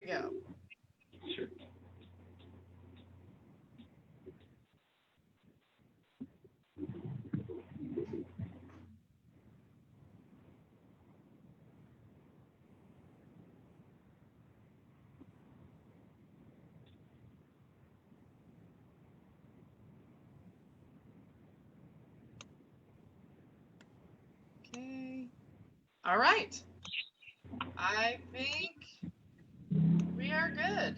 go. Sure. Okay. All right. I think we are good.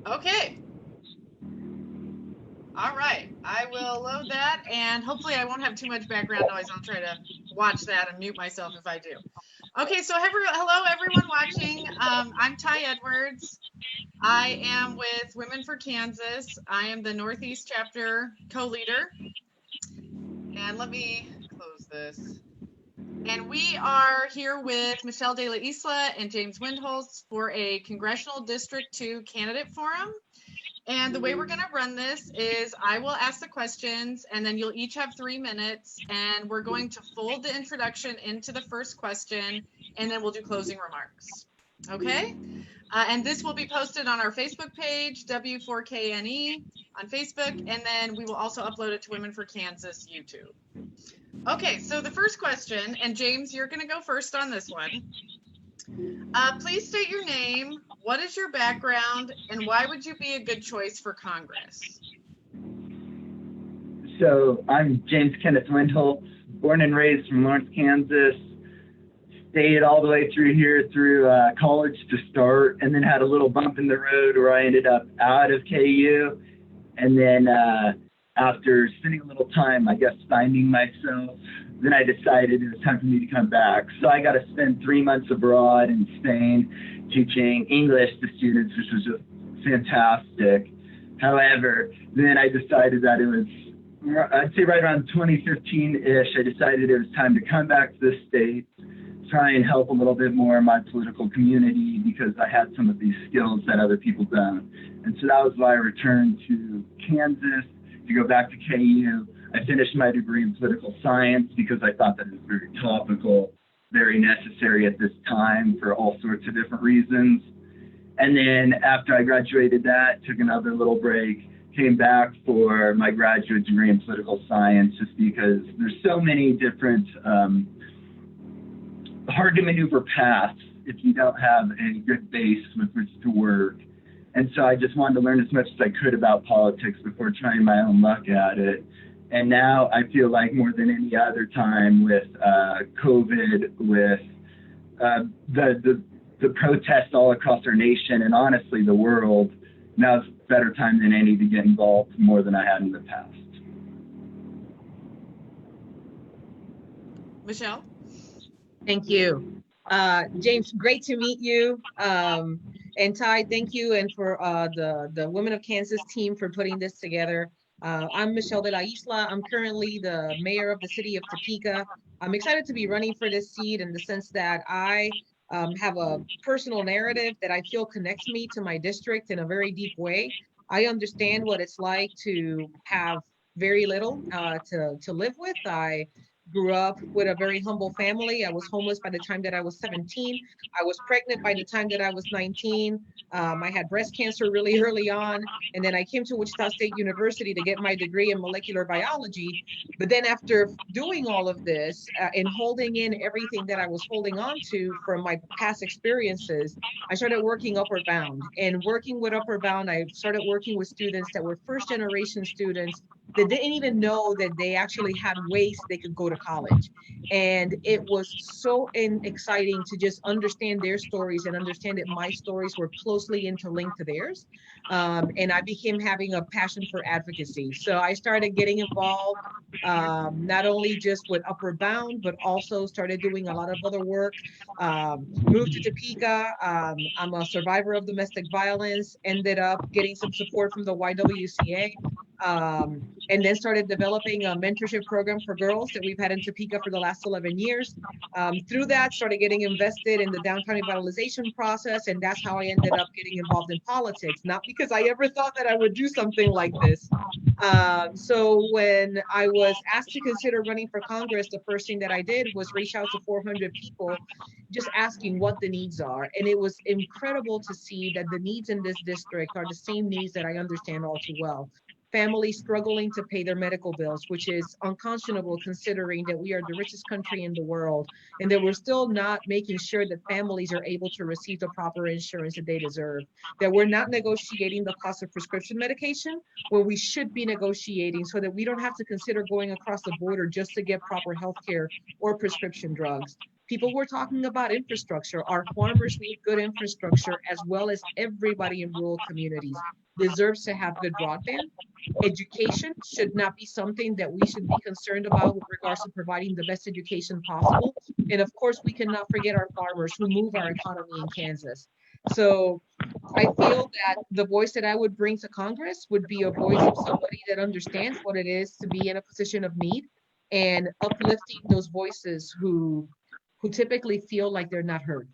Okay. All right. I will load that, and hopefully I won't have too much background noise. I'll try to watch that and mute myself if I do. Okay, so hello everyone watching. I'm Ty Edwards. I am with Women for Kansas. I am the Northeast chapter co-leader. And let me close this. And we are here with Michelle de la Isla and James Windholz for a Congressional District 2 candidate forum. And the way we're going to run this is I will ask the questions, and then you'll each have 3 minutes, and we're going to fold the introduction into the first question, and then we'll do closing remarks. Okay? And this will be posted on our Facebook page, W4KNE on Facebook, and then we will also upload it to Women for Kansas YouTube. Okay, so the first question, and James, you're going to go first on this one. Please state your name, what is your background, and why would you be a good choice for Congress? So I'm James Kenneth Windholz, born and raised from Lawrence, Kansas. Stayed all the way through here through college to start, and then had a little bump in the road where I ended up out of KU. And then after spending a little time, I guess, finding myself, then I decided it was time for me to come back. So I got to spend 3 months abroad in Spain teaching English to students, which was just fantastic. However, then I decided that it was, I'd say right around 2015-ish, I decided it was time to come back to the States, try and help a little bit more in my political community because I had some of these skills that other people don't. And so that was why I returned to Kansas to go back to KU. I finished my degree in political science because I thought that it was very topical, very necessary at this time for all sorts of different reasons. And then after I graduated that, took another little break, came back for my graduate degree in political science just because there's so many different hard to maneuver paths if you don't have a good base with which to work. And so I just wanted to learn as much as I could about politics before trying my own luck at it. And now I feel like more than any other time with COVID, with the protests all across our nation and honestly the world, now's a better time than any to get involved more than I had in the past. Michelle? Thank you. James, great to meet you. And Ty, thank you, and for the Women of Kansas team for putting this together. I'm Michelle de la Isla. I'm currently the mayor of the city of Topeka. I'm excited to be running for this seat in the sense that I have a personal narrative that I feel connects me to my district in a very deep way. I understand what it's like to have very little to live with. I grew up with a very humble family. I was homeless by the time that I was 17. I was pregnant by the time that I was 19. I had breast cancer really early on. And then I came to Wichita State University to get my degree in molecular biology. But then after doing all of this and holding in everything that I was holding on to from my past experiences, I started working Upward Bound. And working with Upward Bound, I started working with students that were first generation students that didn't even know that they actually had ways they could go to college. And it was so exciting to just understand their stories and understand that my stories were closely interlinked to theirs. And I became having a passion for advocacy. So I started getting involved, not only just with Upward Bound, but also started doing a lot of other work. Moved to Topeka. I'm a survivor of domestic violence, ended up getting some support from the YWCA. And then started developing a mentorship program for girls that we've had in Topeka for the last 11 years. Through that, started getting invested in the downtown revitalization process, and that's how I ended up getting involved in politics. Not because I ever thought that I would do something like this, So when I was asked to consider running for Congress, the first thing that I did was reach out to 400 people, just asking what the needs are. And it was incredible to see that the needs in this district are the same needs that I understand all too well. Families struggling to pay their medical bills, which is unconscionable considering that we are the richest country in the world and that we're still not making sure that families are able to receive the proper insurance that they deserve, that we're not negotiating the cost of prescription medication when we should be negotiating so that we don't have to consider going across the border just to get proper health care or prescription drugs. People were talking about infrastructure. Our farmers need good infrastructure as well as everybody in rural communities deserves to have good broadband. Education should not be something that we should be concerned about with regards to providing the best education possible. And of course, we cannot forget our farmers who move our economy in Kansas. So I feel that the voice that I would bring to Congress would be a voice of somebody that understands what it is to be in a position of need and uplifting those voices who typically feel like they're not heard.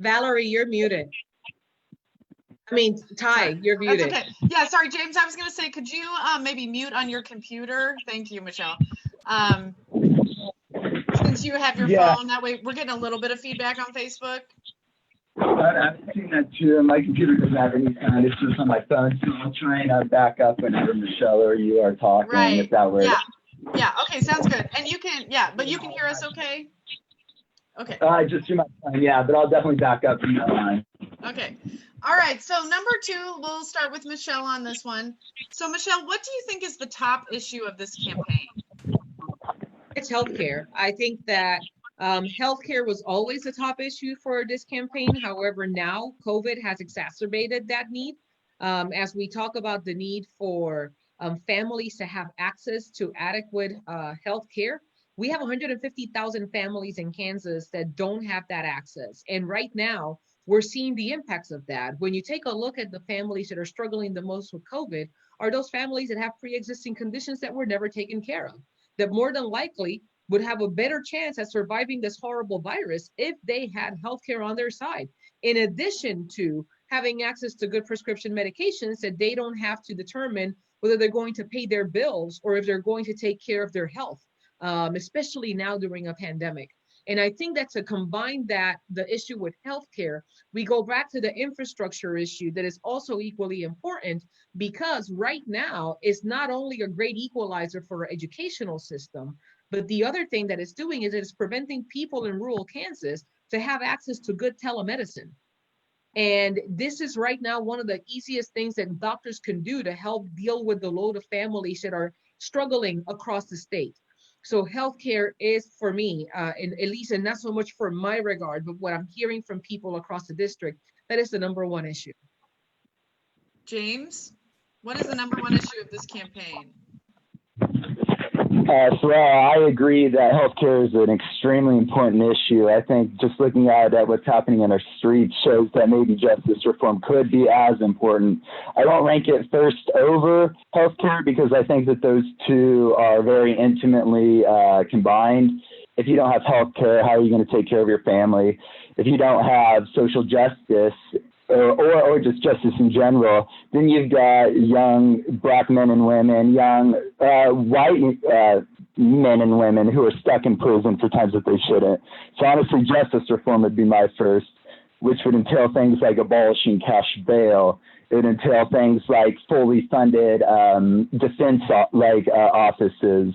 Valerie, you're muted. I mean, Ty, you're muted. That's okay. Yeah, sorry, James. I was going to say, could you maybe mute on your computer? Thank you, Michelle. Since you have your phone, that way we're getting a little bit of feedback on Facebook. I've seen that too. My computer doesn't have any sound. It's just on my phone. So I'll try and back up whenever Michelle or you are talking. Right. If that works. Yeah. Yeah. Okay. Sounds good. And you can, but you can hear us okay? Okay. Just through my phone, yeah, but I'll definitely back up from that line. Okay. All right. So number 2, we'll start with Michelle on this one. So Michelle, what do you think is the top issue of this campaign? It's healthcare. I think that healthcare was always a top issue for this campaign. However, now COVID has exacerbated that need. As we talk about the need for families to have access to adequate healthcare, we have 150,000 families in Kansas that don't have that access. And right now, we're seeing the impacts of that. When you take a look at the families that are struggling the most with COVID, are those families that have pre-existing conditions that were never taken care of, that more than likely would have a better chance at surviving this horrible virus if they had healthcare on their side, in addition to having access to good prescription medications that they don't have to determine whether they're going to pay their bills or if they're going to take care of their health, especially now during a pandemic. And I think that to combine that, the issue with healthcare, we go back to the infrastructure issue that is also equally important, because right now it's not only a great equalizer for our educational system, but the other thing that it's doing is it's preventing people in rural Kansas to have access to good telemedicine. And this is right now one of the easiest things that doctors can do to help deal with the load of families that are struggling across the state. So healthcare is, for me, and at least, and not so much for my regard, but what I'm hearing from people across the district, that is the number one issue. James, what is the number one issue of this campaign? I agree that healthcare is an extremely important issue. I think just looking at what's happening in our streets shows that maybe justice reform could be as important. I won't rank it first over healthcare because I think that those two are very intimately combined. If you don't have healthcare, how are you going to take care of your family? If you don't have social justice, or just justice in general, then you've got young Black men and women, young white men and women who are stuck in prison for times that they shouldn't. So honestly, justice reform would be my first, which would entail things like abolishing cash bail. It would entail things like fully funded defense offices.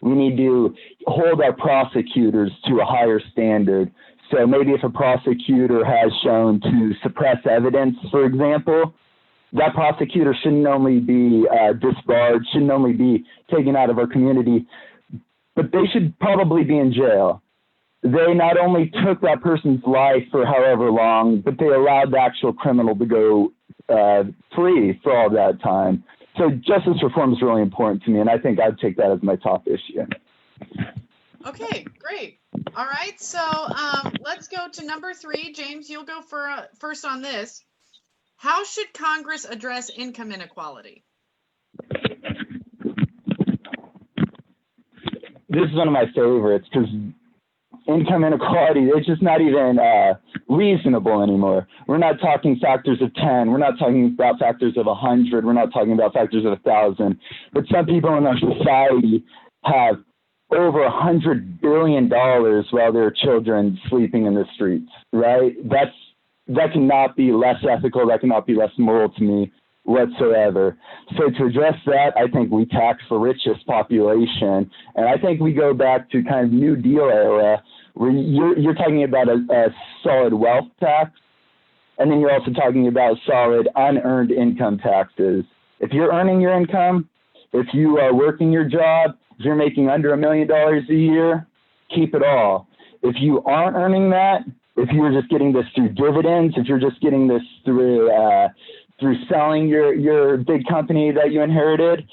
We need to hold our prosecutors to a higher standard. So maybe if a prosecutor has shown to suppress evidence, for example, that prosecutor shouldn't only be disbarred, shouldn't only be taken out of our community, but they should probably be in jail. They not only took that person's life for however long, but they allowed the actual criminal to go free for all that time. So justice reform is really important to me, and I think I'd take that as my top issue. Okay, great. All right, so let's go to number 3. James, you'll go for first on this. How should Congress address income inequality? this is one of my favorites because income inequality, it's just not even reasonable anymore. We're not talking factors of 10. We're not talking about factors of 100. We're not talking about factors of 1,000. But some people in our society have over $100 billion while their children sleeping in the streets, right? That cannot be less ethical. That cannot be less moral to me whatsoever. So to address that, I think we tax the richest population. And I think we go back to kind of New Deal era where you're talking about a solid wealth tax. And then you're also talking about solid unearned income taxes. If you're earning your income, if you are working your job, if you're making under $1 million a year, keep it all. If you aren't earning that, if you're just getting this through dividends, if you're just getting this through selling your big company that you inherited,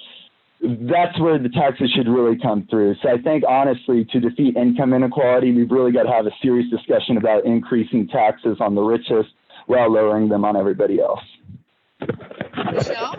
that's where the taxes should really come through. So I think, honestly, to defeat income inequality, we've really got to have a serious discussion about increasing taxes on the richest while lowering them on everybody else. Michelle?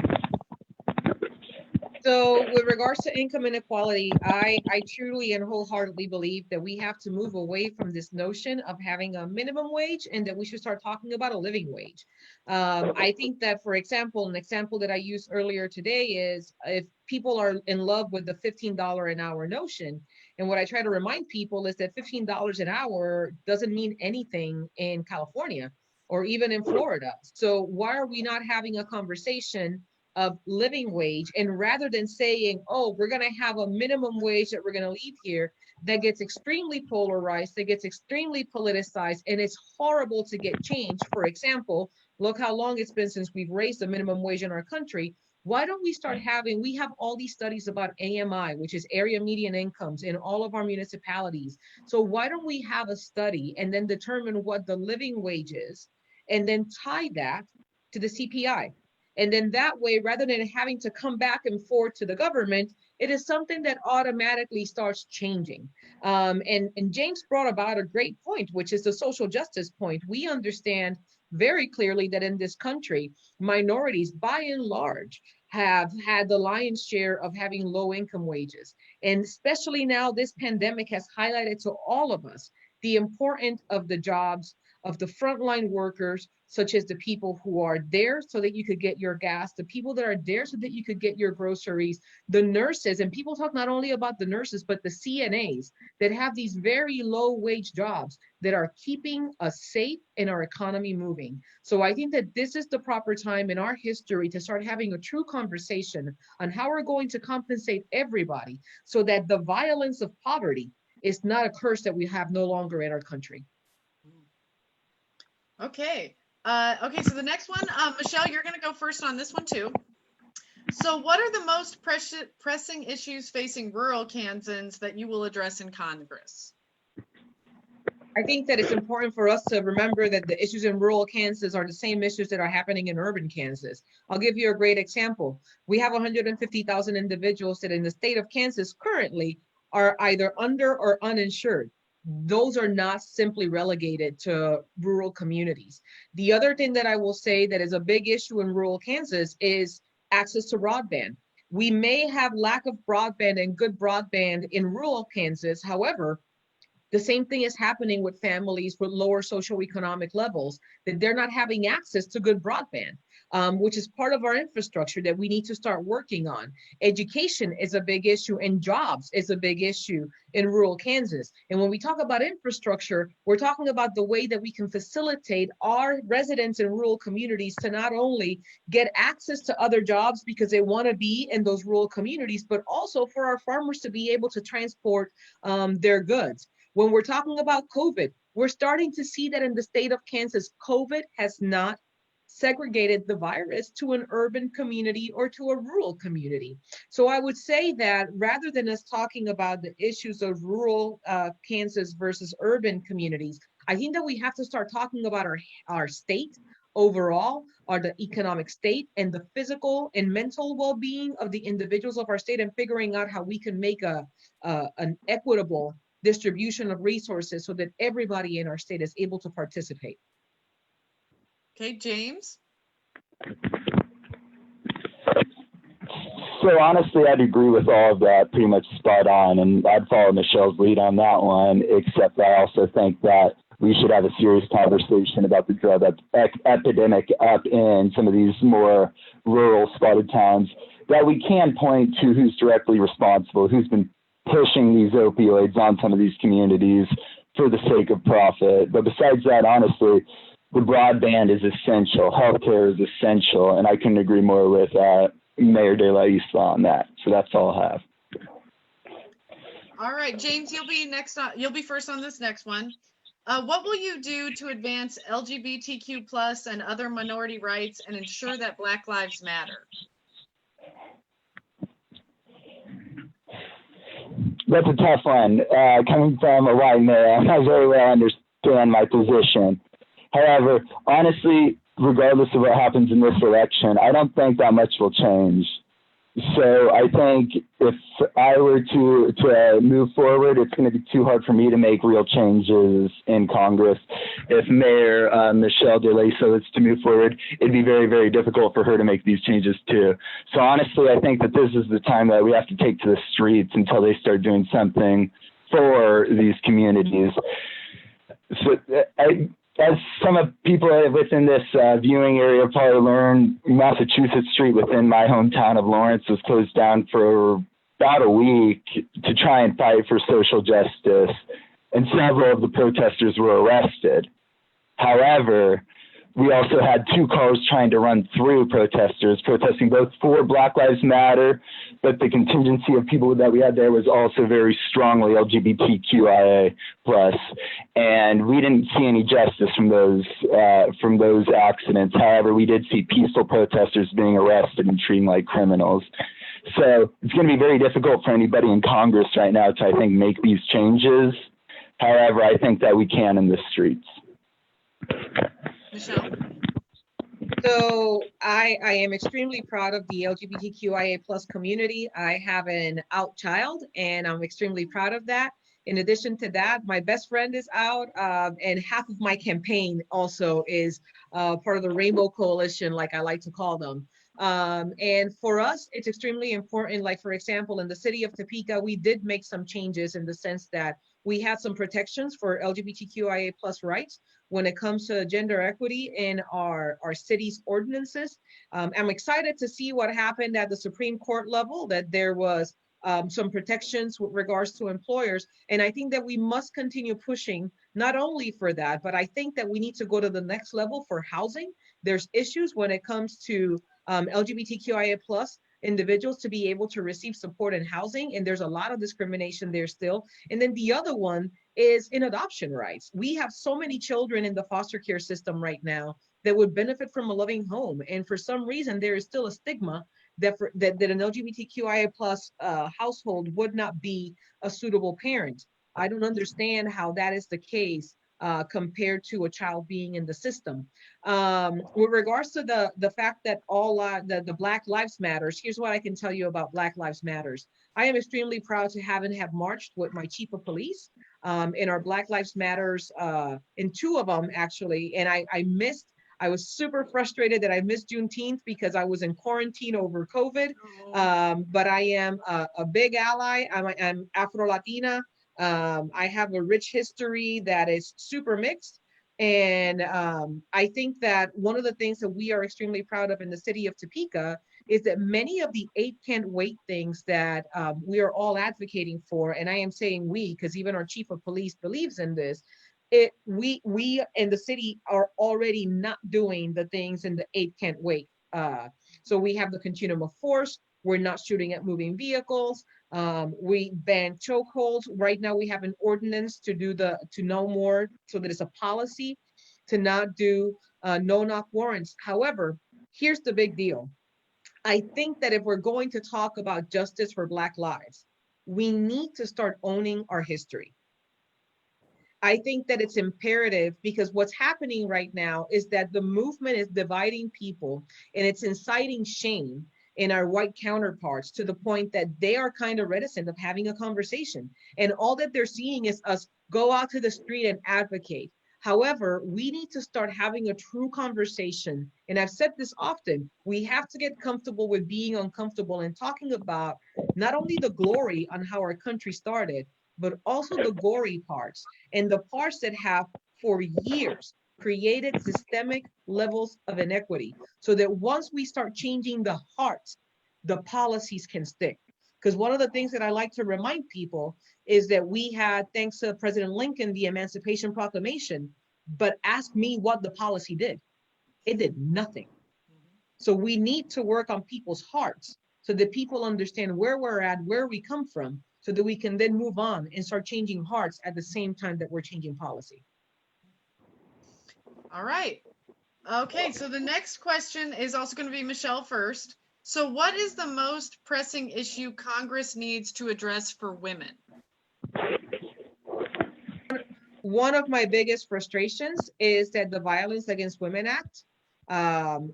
So with regards to income inequality, I truly and wholeheartedly believe that we have to move away from this notion of having a minimum wage and that we should start talking about a living wage. I think that, for example, an example that I used earlier today is if people are in love with the $15 an hour notion, and what I try to remind people is that $15 an hour doesn't mean anything in California or even in Florida. So why are we not having a conversation of living wage? And rather than saying, oh, we're going to have a minimum wage that we're going to leave here, that gets extremely polarized, that gets extremely politicized, and it's horrible to get change. For example, look how long it's been since we've raised the minimum wage in our country. Why don't we start we have all these studies about AMI, which is area median incomes in all of our municipalities. So why don't we have a study and then determine what the living wage is and then tie that to the CPI? And then that way, rather than having to come back and forth to the government, it is something that automatically starts changing. And James brought about a great point, which is the social justice point. We understand very clearly that in this country, minorities by and large have had the lion's share of having low income wages. And especially now, this pandemic has highlighted to all of us the importance of the jobs of the frontline workers, such as the people who are there so that you could get your gas, the people that are there so that you could get your groceries, the nurses, and people talk not only about the nurses, but the CNAs that have these very low wage jobs that are keeping us safe and our economy moving. So I think that this is the proper time in our history to start having a true conversation on how we're going to compensate everybody so that the violence of poverty is not a curse that we have no longer in our country. Okay. Okay, so the next one, Michelle, you're going to go first on this one too. So what are the most pressing issues facing rural Kansans that you will address in Congress? I think that it's important for us to remember that the issues in rural Kansas are the same issues that are happening in urban Kansas. I'll give you a great example. We have 150,000 individuals that in the state of Kansas currently are either under or uninsured. Those are not simply relegated to rural communities. The other thing that I will say that is a big issue in rural Kansas is access to broadband. We may have lack of broadband and good broadband in rural Kansas. However, the same thing is happening with families with lower socioeconomic levels, that they're not having access to good broadband, which is part of our infrastructure that we need to start working on. Education is a big issue and jobs is a big issue in rural Kansas. And when we talk about infrastructure, we're talking about the way that we can facilitate our residents in rural communities to not only get access to other jobs because they want to be in those rural communities, but also for our farmers to be able to transport their goods. When we're talking about COVID, we're starting to see that in the state of Kansas, COVID has not segregated the virus to an urban community or to a rural community. So I would say that rather than us talking about the issues of rural Kansas versus urban communities, I think that we have to start talking about our state overall, or the economic state and the physical and mental well-being of the individuals of our state, and figuring out how we can make an equitable distribution of resources so that everybody in our state is able to participate. Okay, James. So honestly, I'd agree with all of that, pretty much spot on, and I'd follow Michelle's lead on that one, except I also think that we should have a serious conversation about the drug epidemic up in some of these more rural spotted towns, that we can point to who's directly responsible, who's been pushing these opioids on some of these communities for the sake of profit. But besides that, honestly, the broadband is essential. Healthcare is essential, and I couldn't agree more with Mayor de la Isla on that. So that's all I have. All right, James, you'll be next. You'll be first on this next one. What will you do to advance LGBTQ plus and other minority rights and ensure that Black Lives Matter? That's a tough one. Coming from a white male, I very well understand my position. However, honestly, regardless of what happens in this election, I don't think that much will change. So I think if I were to move forward, it's going to be too hard for me to make real changes in Congress. If Mayor Michelle de la Isla is to move forward, it'd be very, very difficult for her to make these changes too. So honestly, I think that this is the time that we have to take to the streets until they start doing something for these communities. So as some of people within this viewing area probably learned, Massachusetts Street within my hometown of Lawrence was closed down for about a week to try and fight for social justice, and several of the protesters were arrested. However, we also had two cars trying to run through protesters, protesting both for Black Lives Matter, but the contingency of people that we had there was also very strongly LGBTQIA plus, and we didn't see any justice from those accidents. However, we did see peaceful protesters being arrested and treated like criminals. So it's going to be very difficult for anybody in Congress right now to, I think, make these changes. However, I think that we can in the streets. Michelle? So I am extremely proud of the LGBTQIA plus community. I have an out child, and I'm extremely proud of that. In addition to that, my best friend is out, and half of my campaign also is part of the Rainbow Coalition, like I like to call them. And for us, it's extremely important. Like, for example, in the city of Topeka, we did make some changes in the sense that we had some protections for LGBTQIA plus rights when it comes to gender equity in our city's ordinances. I'm excited to see what happened at the Supreme Court level, that there was some protections with regards to employers. And I think that we must continue pushing not only for that, but I think that we need to go to the next level for housing. There's issues when it comes to LGBTQIA plus individuals to be able to receive support in housing, and there's a lot of discrimination there still. And then the other one is in adoption rights. We have so many children in the foster care system right now that would benefit from a loving home, and for some reason there is still a stigma that an LGBTQIA plus household would not be a suitable parent. I don't understand how that is the case compared to a child being in the system. With regards to the fact that the Black Lives Matters, here's what I can tell you about Black Lives Matters. I am extremely proud to have marched with my chief of police in our Black Lives Matters, in two of them actually, and I was super frustrated that I missed Juneteenth because I was in quarantine over COVID, but I am a big ally. I'm Afro-Latina. I have a rich history that is super mixed. And I think that one of the things that we are extremely proud of in the city of Topeka is that many of the 8 can't wait things that we are all advocating for, and I am saying we, because even our chief of police believes in this, we in the city are already not doing the things in the 8 can't wait. So we have the continuum of force. We're not shooting at moving vehicles. We ban chokeholds. Right now we have an ordinance to no more, so that it's a policy to not do no-knock warrants. However, here's the big deal. I think that if we're going to talk about justice for Black lives, we need to start owning our history. I think that it's imperative, because what's happening right now is that the movement is dividing people, and it's inciting shame in our white counterparts to the point that they are kind of reticent of having a conversation. And all that they're seeing is us go out to the street and advocate. However, we need to start having a true conversation. And I've said this often, we have to get comfortable with being uncomfortable and talking about not only the glory on how our country started, but also the gory parts and the parts that have for years created systemic levels of inequity, so that once we start changing the heart, the policies can stick. Because one of the things that I like to remind people is that we had, thanks to President Lincoln, the Emancipation Proclamation, but ask me what the policy did. It did nothing. So we need to work on people's hearts so that people understand where we're at, where we come from, so that we can then move on and start changing hearts at the same time that we're changing policy. All right. Okay, so the next question is also going to be Michelle first. So what is the most pressing issue Congress needs to address for women? One of my biggest frustrations is that the Violence Against Women Act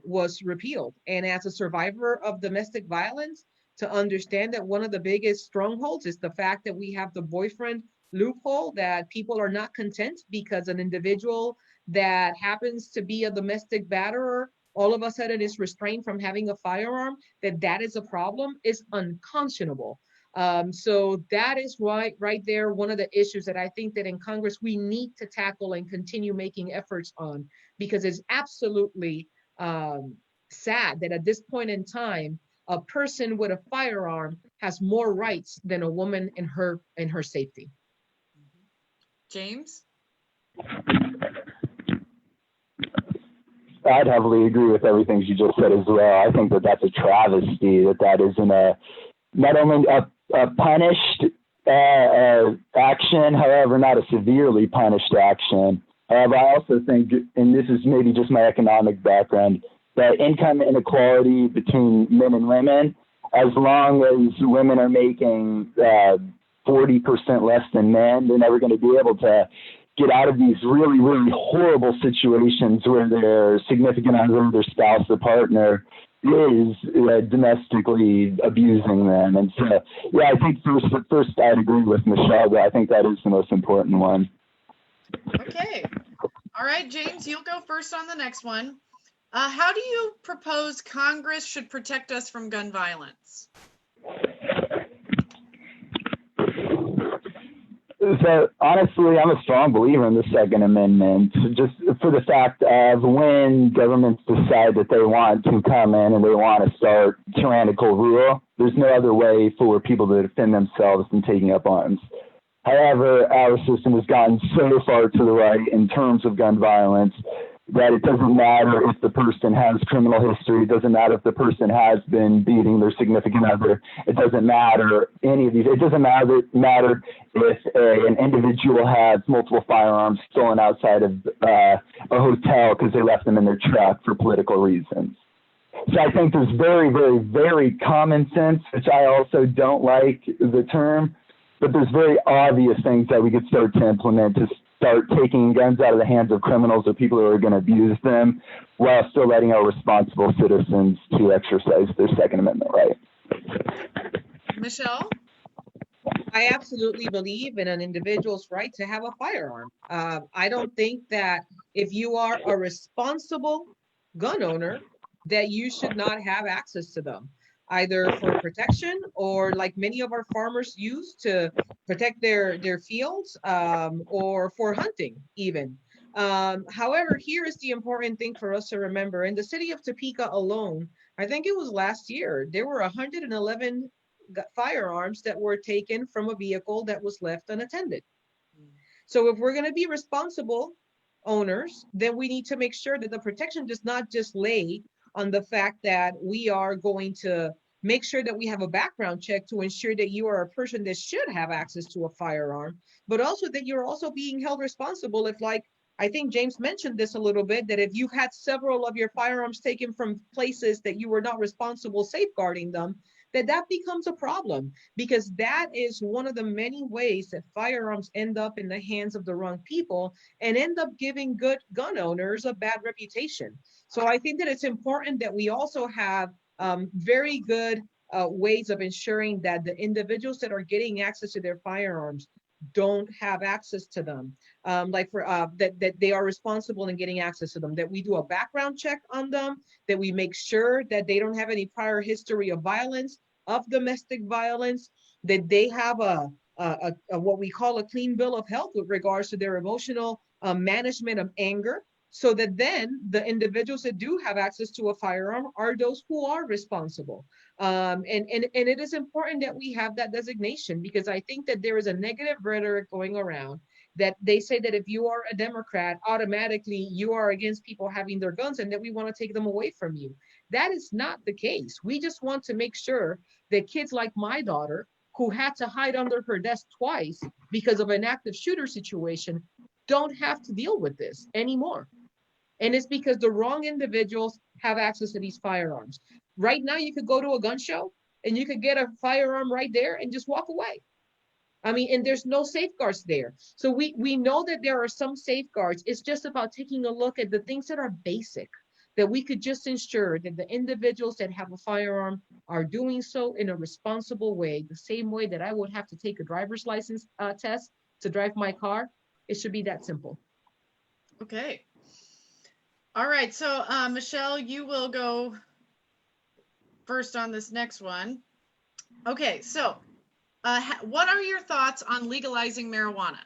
was repealed. And as a survivor of domestic violence, to understand that one of the biggest strongholds is the fact that we have the boyfriend loophole, that people are not content because an individual that happens to be a domestic batterer all of a sudden is restrained from having a firearm, that is a problem, is unconscionable. So that is right there, one of the issues that I think that in Congress we need to tackle and continue making efforts on, because it's absolutely sad that at this point in time, a person with a firearm has more rights than a woman in her safety. James? I'd heavily agree with everything you just said as well. I think that that's a travesty, that isn't not only a punished action, however, not a severely punished action. But I also think, and this is maybe just my economic background, that income inequality between men and women, as long as women are making 40% less than men, they're never going to be able to get out of these really, really horrible situations where their significant other, their spouse, their partner is domestically abusing them. And so, yeah, I think first I'd agree with Michelle, but I think that is the most important one. Okay. All right, James, you'll go first on the next one. How do you propose Congress should protect us from gun violence? So honestly, I'm a strong believer in the Second Amendment, just for the fact of when governments decide that they want to come in and they want to start tyrannical rule, there's no other way for people to defend themselves than taking up arms. However, our system has gotten so far to the right in terms of gun violence that it doesn't matter if the person has criminal history, it doesn't matter if the person has been beating their significant other, it doesn't matter any of these. It doesn't matter if an individual has multiple firearms stolen outside of a hotel because they left them in their truck for political reasons. So I think there's very, very, very common sense, which I also don't like the term, but there's very obvious things that we could start to implement to start taking guns out of the hands of criminals or people who are going to abuse them, while still letting our responsible citizens to exercise their Second Amendment right. Michelle? I absolutely believe in an individual's right to have a firearm. I don't think that if you are a responsible gun owner, that you should not have access to them, either for protection or like many of our farmers use to protect their fields, or for hunting even. However, here is the important thing for us to remember. In the city of Topeka alone, I think it was last year, there were 111 firearms that were taken from a vehicle that was left unattended. So if we're going to be responsible owners, then we need to make sure that the protection does not just lay on the fact that we are going to make sure that we have a background check to ensure that you are a person that should have access to a firearm, but also that you're also being held responsible if, like, I think James mentioned this a little bit, that if you've had several of your firearms taken from places that you were not responsible safeguarding them, that becomes a problem, because that is one of the many ways that firearms end up in the hands of the wrong people and end up giving good gun owners a bad reputation. So I think that it's important that we also have very good ways of ensuring that the individuals that are getting access to their firearms don't have access to them, like for that they are responsible in getting access to them, that we do a background check on them, that we make sure that they don't have any prior history of violence, of domestic violence, that they have a what we call a clean bill of health with regards to their emotional management of anger, so that then the individuals that do have access to a firearm are those who are responsible. And it is important that we have that designation, because I think that there is a negative rhetoric going around that they say that if you are a Democrat, automatically you are against people having their guns and that we want to take them away from you. That is not the case. We just want to make sure that kids like my daughter, who had to hide under her desk twice because of an active shooter situation, don't have to deal with this anymore. And it's because the wrong individuals have access to these firearms. Right now, you could go to a gun show and you could get a firearm right there and just walk away. I mean, and there's no safeguards there. So we know that there are some safeguards. It's just about taking a look at the things that are basic, that we could just ensure that the individuals that have a firearm are doing so in a responsible way, the same way that I would have to take a driver's license test to drive my car. It should be that simple. Okay. All right. So, Michelle, you will go first on this next one. Okay. So, what are your thoughts on legalizing marijuana?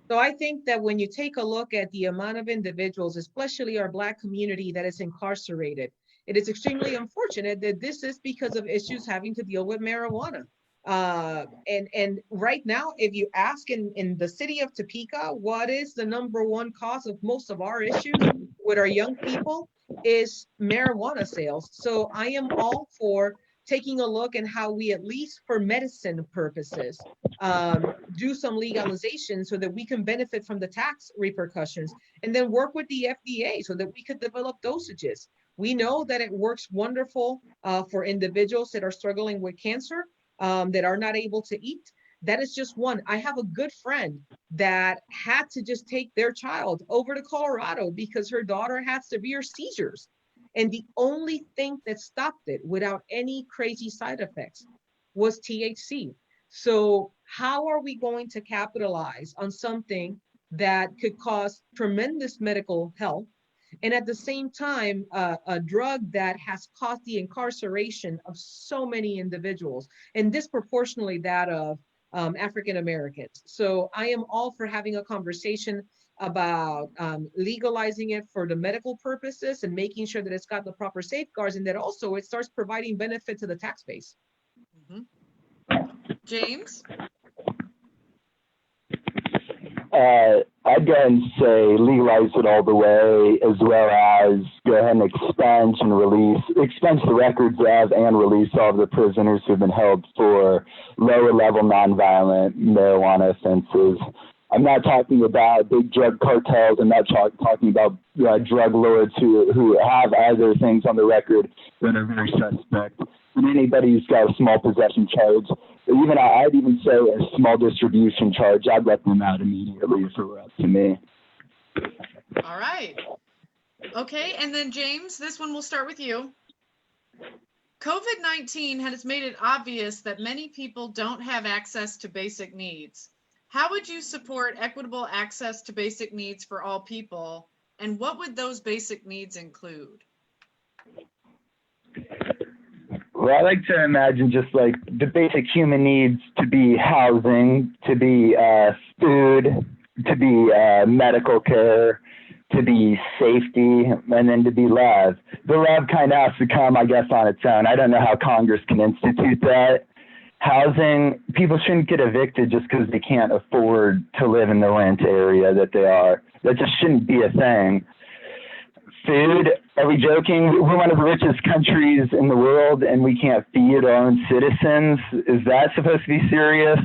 So I think that when you take a look at the amount of individuals, especially our Black community, that is incarcerated, it is extremely unfortunate that this is because of issues having to deal with marijuana. And right now, if you ask in the city of Topeka, what is the #1 cause of most of our issues with our young people is marijuana sales. So I am all for taking a look at how we, at least for medicine purposes, do some legalization so that we can benefit from the tax repercussions, and then work with the FDA so that we could develop dosages. We know that it works wonderful for individuals that are struggling with cancer, that are not able to eat. That is just one. I have a good friend that had to just take their child over to Colorado because her daughter had severe seizures. And the only thing that stopped it without any crazy side effects was THC. So how are we going to capitalize on something that could cause tremendous medical health, and at the same time, a drug that has caused the incarceration of so many individuals, and disproportionately that of African Americans? So I am all for having a conversation about legalizing it for the medical purposes and making sure that it's got the proper safeguards, and that also it starts providing benefit to the tax base. Mm-hmm. James? I'd go ahead and say legalize it all the way, as well as go ahead and expunge the records of and release all of the prisoners who've been held for lower level nonviolent marijuana offenses. I'm not talking about big drug cartels. I'm not talking about drug lords who have other things on the record that are very suspect. And anybody who's got a small possession charge, I'd even say a small distribution charge, I'd let them out immediately if it were up to me. All right. Okay, and then James, this one will start with you. COVID-19 has made it obvious that many people don't have access to basic needs. How would you support equitable access to basic needs for all people, and what would those basic needs include? Well, I like to imagine just like the basic human needs to be housing, to be food, to be medical care, to be safety, and then to be love. The love kind of has to come, I guess, on its own. I don't know how Congress can institute that. Housing, people shouldn't get evicted just because they can't afford to live in the rent area that they are. That just shouldn't be a thing. Food, are we joking? We're one of the richest countries in the world and we can't feed our own citizens. Is that supposed to be serious?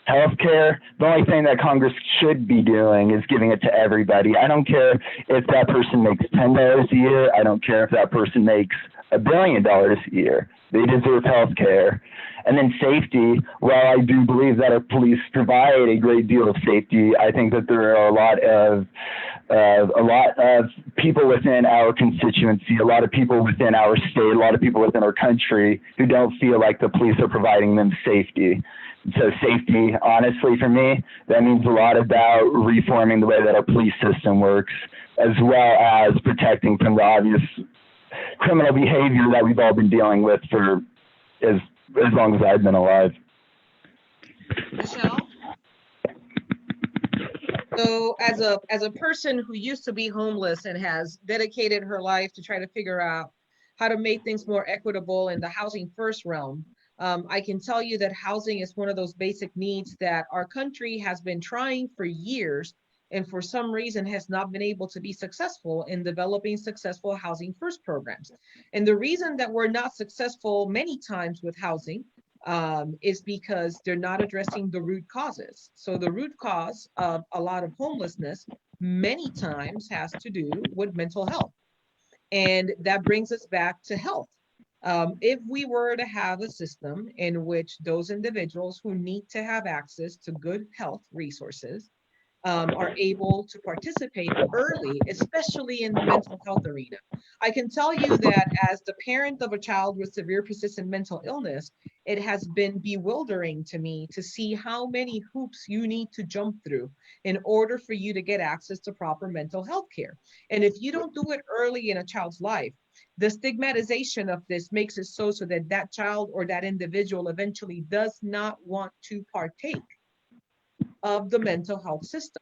Healthcare, the only thing that Congress should be doing is giving it to everybody. I don't care if that person makes $10 a year. I don't care if that person makes $1 billion a year. They deserve health care. And then safety, while I do believe that our police provide a great deal of safety, I think that there are a lot of people within our constituency, a lot of people within our state, a lot of people within our country who don't feel like the police are providing them safety. So safety, honestly, for me, that means a lot about reforming the way that our police system works, as well as protecting from the obvious criminal behavior that we've all been dealing with for as long as I've been alive. Michelle? So as a person who used to be homeless and has dedicated her life to try to figure out how to make things more equitable in the housing first realm, I can tell you that housing is one of those basic needs that our country has been trying for years and for some reason has not been able to be successful in developing successful housing first programs. And the reason that we're not successful many times with housing is because they're not addressing the root causes. So the root cause of a lot of homelessness many times has to do with mental health. And that brings us back to health. If we were to have a system in which those individuals who need to have access to good health resources are able to participate early, especially in the mental health arena. I can tell you that as the parent of a child with severe persistent mental illness, it has been bewildering to me to see how many hoops you need to jump through in order for you to get access to proper mental health care. And if you don't do it early in a child's life, the stigmatization of this makes it so that that child or that individual eventually does not want to partake of the mental health system.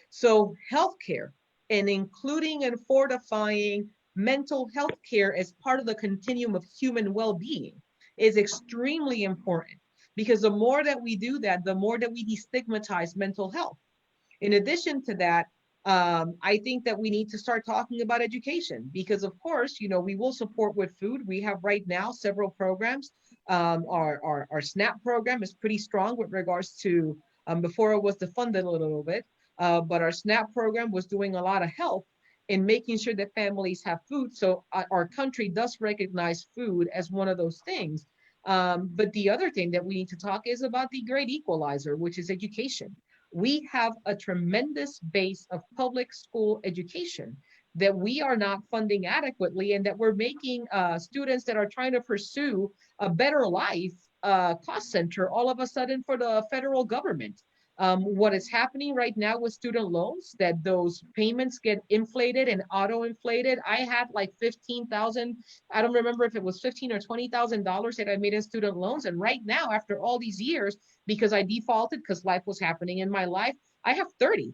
So healthcare and including and fortifying mental health care as part of the continuum of human well-being is extremely important, because the more that we do that, the more that we destigmatize mental health. In addition to that, I think that we need to start talking about education, because of course, we will support with food. We have right now several programs. Our SNAP program is pretty strong with regards to, before it was defunded a little bit, but our SNAP program was doing a lot of help in making sure that families have food. So our country does recognize food as one of those things. But the other thing that we need to talk is about the great equalizer, which is education. We have a tremendous base of public school education that we are not funding adequately, and that we're making students that are trying to pursue a better life cost center all of a sudden for the federal government. What is happening right now with student loans, that those payments get inflated and auto-inflated. I had like 15,000, I don't remember if it was 15 or $20,000 that I made in student loans. And right now, after all these years, because I defaulted because life was happening in my life, I have 30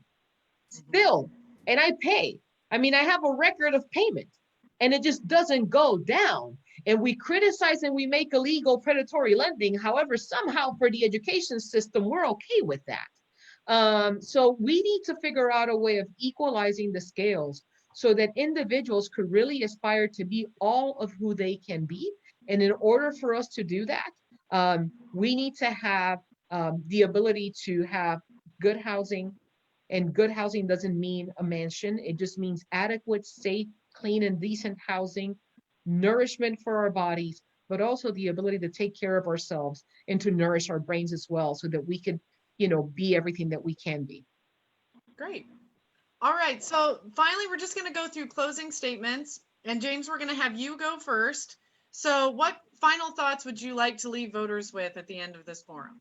still, and I pay. I mean, I have a record of payment, and it just doesn't go down. And we criticize and we make illegal predatory lending. However, somehow for the education system, we're okay with that. So we need to figure out a way of equalizing the scales so that individuals could really aspire to be all of who they can be. And in order for us to do that, we need to have the ability to have good housing. And good housing doesn't mean a mansion. It just means adequate, safe, clean, and decent housing, nourishment for our bodies, but also the ability to take care of ourselves and to nourish our brains as well, so that we could, be everything that we can be. Great. All right. So finally, we're just going to go through closing statements. And James, we're going to have you go first. So what final thoughts would you like to leave voters with at the end of this forum?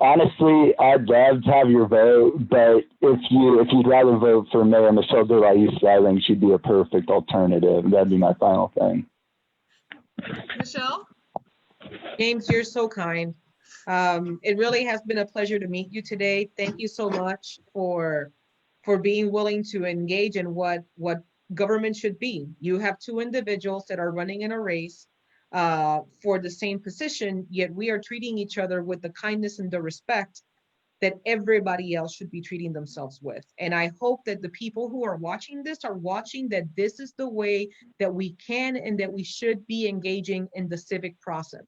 Honestly, I'd love to have your vote, but if you'd rather vote for Mayor Michelle de la Isla, I think she'd be a perfect alternative. That'd be my final thing. Michelle? James, you're so kind. It really has been a pleasure to meet you today. Thank you so much for being willing to engage in what government should be. You have two individuals that are running in a race for the same position, yet we are treating each other with the kindness and the respect that everybody else should be treating themselves with. And I hope that the people who are watching this are watching that this is the way that we can and that we should be engaging in the civic process.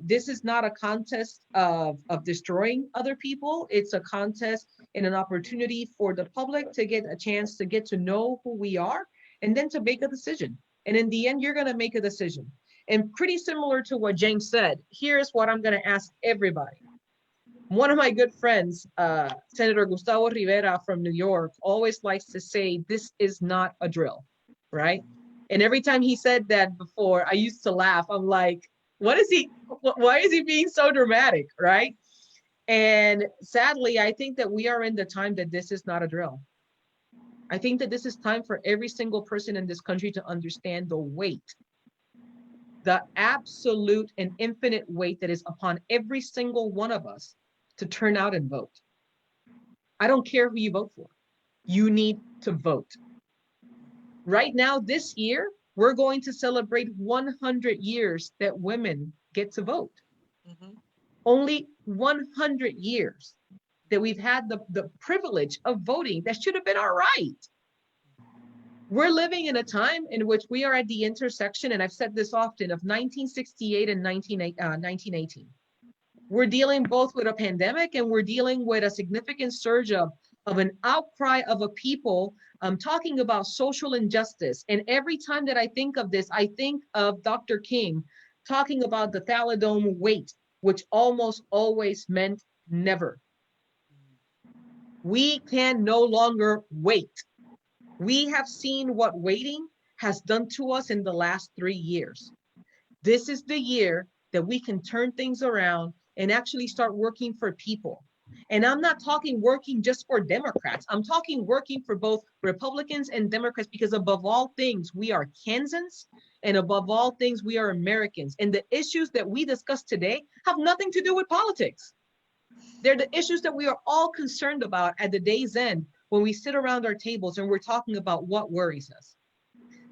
This is not a contest of destroying other people. It's a contest and an opportunity for the public to get a chance to get to know who we are and then to make a decision. And in the end, you're going to make a decision. And pretty similar to what James said, here's what I'm going to ask everybody. One of my good friends, Senator Gustavo Rivera from New York, always likes to say, this is not a drill, right? And every time he said that before, I used to laugh. I'm like, why is he being so dramatic, right? And sadly, I think that we are in the time that this is not a drill. I think that this is time for every single person in this country to understand the weight, the absolute and infinite weight that is upon every single one of us to turn out and vote. I don't care who you vote for. You need to vote. Right now, this year, we're going to celebrate 100 years that women get to vote. Mm-hmm. Only 100 years that we've had the privilege of voting. That should have been our right. We're living in a time in which we are at the intersection, and I've said this often, of 1968 and 1918. We're dealing both with a pandemic and we're dealing with a significant surge of an outcry of a people talking about social injustice. And every time that I think of this, I think of Dr. King talking about the Thalidomide wait, which almost always meant never. We can no longer wait. We have seen what waiting has done to us in the last 3 years. This is the year that we can turn things around and actually start working for people. And I'm not talking working just for Democrats. I'm talking working for both Republicans and Democrats, because above all things, we are Kansans, and above all things, we are Americans. And the issues that we discuss today have nothing to do with politics. They're the issues that we are all concerned about at the day's end when we sit around our tables and we're talking about what worries us.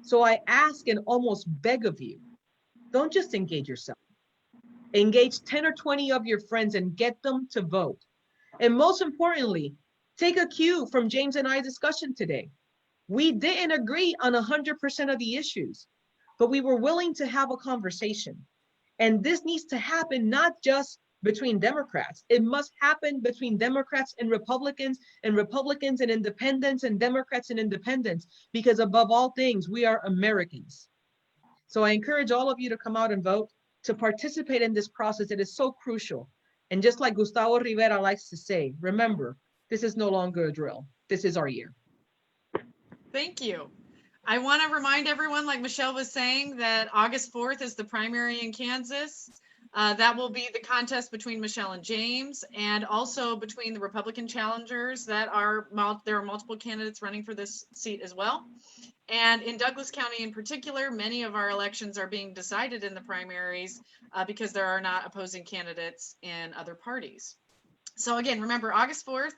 So I ask and almost beg of you, don't just engage yourself. Engage 10 or 20 of your friends and get them to vote. And most importantly, take a cue from James and I's discussion today. We didn't agree on 100% of the issues, but we were willing to have a conversation. And this needs to happen not just between Democrats. It must happen between Democrats and Republicans and independents and Democrats and independents, because above all things, we are Americans. So I encourage all of you to come out and vote, to participate in this process that is so crucial. And just like Gustavo Rivera likes to say, remember, this is no longer a drill. This is our year. Thank you. I want to remind everyone, like Michelle was saying, that August 4th is the primary in Kansas. That will be the contest between Michelle and James, and also between the Republican challengers there are multiple candidates running for this seat as well. And in Douglas County in particular, many of our elections are being decided in the primaries because there are not opposing candidates in other parties. So again, remember, August 4th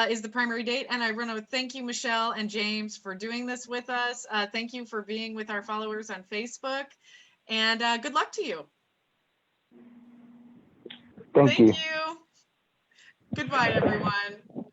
is the primary date. And I want to thank you, Michelle and James, for doing this with us. Thank you for being with our followers on Facebook. And good luck to you. Thank you. Goodbye, everyone.